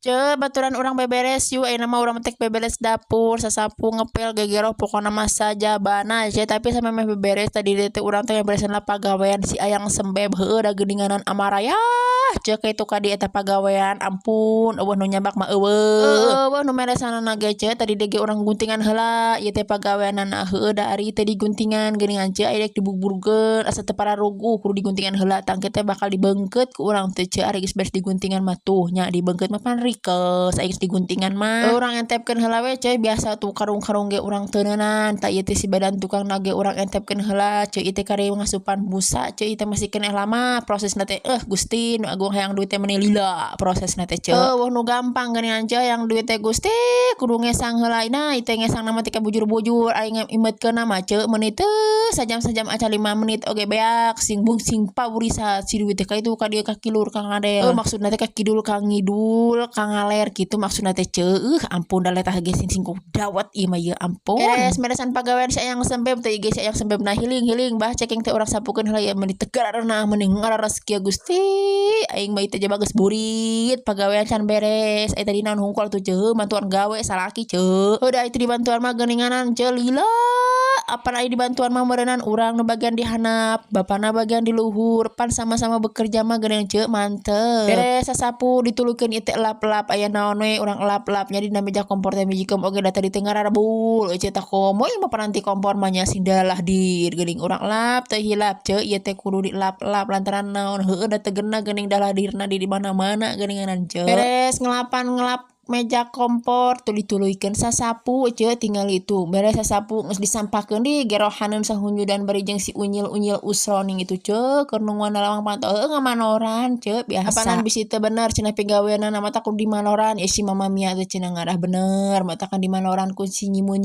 Baturan urang beberes yuk nama urang tek beberes dapur sasapu ngepel gegero pokokna mah sajabana tapi sampe meh beberes tadi teh urang teh beresan lah pagawean si ayang sembeb heueuh da geuninganan amaraya itu kadi eta pagawean ampun eueuh nu nyabak mah eueuh nu meresanana ge tadi dege urang guntingan heula ieu teh pagaweanana heueuh da ari teh diguntingan geuningan aya dek dibuburgeun asa teu pararuguh kudu diguntingan heula tangke teh bakal dibeungkeut ku urang teh ari geus beres diguntingan mah tuh nya dibeungkeut mah pan rikeus aya geus diguntingan mah urang entepkeun heula we biasa tuh karung-karung ge urang teuneunan ta ieu teh si badan tukang nage urang entepkeun heula ieu teh kari ngasupan busa ieu teh masih keneh lama prosesna teh Gusti nu agung hayang duit teh meuni lila prosesna teh eueuh nu gampang geuningan yang duit teh Gusti kudu ngesang heula nah ieu teh ngesang nama teh kabujur-bujur aing imetkeun mah meuni teu sajam-sajam aca 5 menit oge beak sing paurisa si duit teh ka itu ka dieu ka kilur ka ngadel maksudna teh ka kidul ka ngidul ka ngaler kitu maksudna teh ampun da letah ge sing dawet ieu mah ieu ampun meresan pagawean si ayang sembeb teh ge si ayang sembeb na hiling bah ceking teh urang sapukeun heula ieu meuni tegarna meuni ngarares kieu Gusti aing mah teh bagus burit pagawean can beres aya tadi naon hungkul tuh bantuan gawe salaki udah itu dibantuan mah geuninganan lila apa aya dibantuan mah meureunnan urang nu bagian di handap bapana bagian di luhur pan sama-sama bekerja mah geuning mantep beres sasapu ditulukeun ieu teh lap-lap aya naon we urang lap-lap nya dina meja kompor teh mijikeun oge da tadi teh ngararebul euy tah komo ieu mah pananti kompor mah nya sindalah dir geuning urang lap teh hilap ieu teh kudu dilap-lap lantaran naon heueuh da teu geuna geuning dalah dirna di mana-mana geuninganan beres ngelap meja kompor tuh dituluykeun sasapu tinggal itu beres sasapu geus disampahkeun di gerohaneun sahunjudan bari jeung si unyil-unyil usroning itu keur nungguan lawang pantau ngamanoran biasa apanan bisi teu bener cenah pigaweanna mah takut dimanoran si mama Mia teh cenah ngadah bener mah takan dimanoran ku si nyimun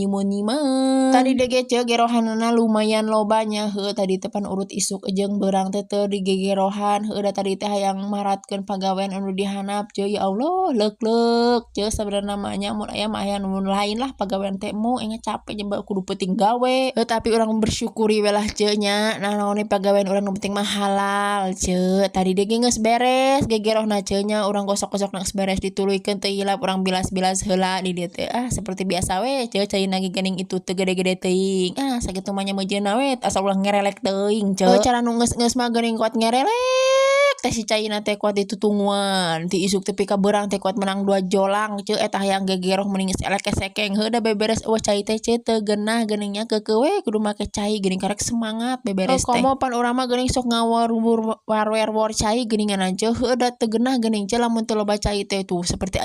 tadi dege gerohanna lumayan lobanya heueuh tadi teh pan urut isuk jeung beurang teh teu digegerohan heueuh da tadi teh hayang maratkeun pagawean anu dihandap ya Allah leuk sebenarnya namanya mun aya mah aya nu lain lah pagawean teh mu engge capek jeung kudu penting gawe tapi urang bersyukuri we lah nya nah naon pagawean urang nu penting mah halal tadi dege geus beres gegerohna nya urang gosok-gosok geus beres dituluykeun teh hilap urang bilas-bilas heula di dieu teh seperti biasa we caina ge geuning itu teu gede-gede teuing sakitu mah nya mejeunna we asal ulah ngerelek teuing cara nu geus mah geuning kuat ngerelek teh si caina teh kuat ditutunguan ti isuk teh pika beurang teh kuat menang 2 jolang eta hayang gegeroh mending elek sekeng heuh da beberes eueuh cai teh teu geunah geuningnya keukeu we kudu make cai geuning karek semangat beberes teh komo pan urang mah geuning sok ngawur-war cai geuningan heueuh da teu geunah geuning lamun teu loba cai teh tuh seperti